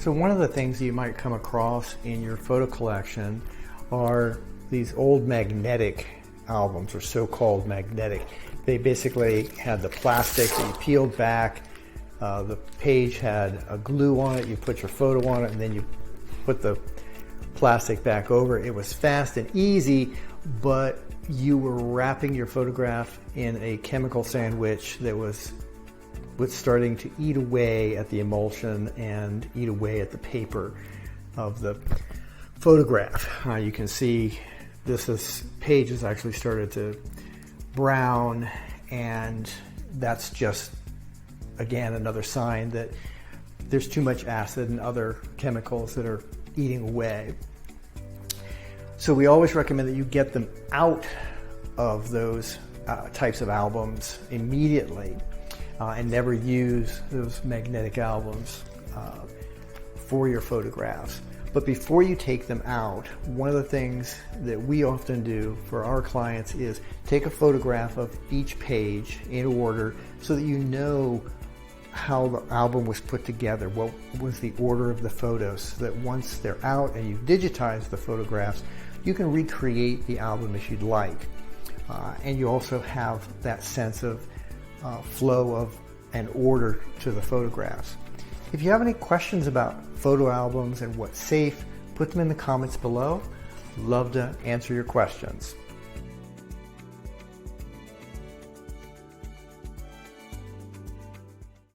So one of the things you might come across in your photo collection are these old magnetic albums, or so-called magnetic. They basically had the plastic that you peeled back, the page had a glue on it, you put your photo on it, and then you put the plastic back over. It was fast and easy, but you were wrapping your photograph in a chemical sandwich that was starting to eat away at the emulsion and eat away at the paper of the photograph. You can see this page has actually started to brown, and that's just, again, another sign that there's too much acid and other chemicals that are eating away. So we always recommend that you get them out of those types of albums immediately, and never use those magnetic albums for your photographs. But before you take them out, one of the things that we often do for our clients is take a photograph of each page in order so that you know how the album was put together, what was the order of the photos, so that once they're out and you've digitized the photographs, you can recreate the album as you'd like. And you also have that sense of flow of and order to the photographs. If you have any questions about photo albums and what's safe, put them in the comments below. Love to answer your questions.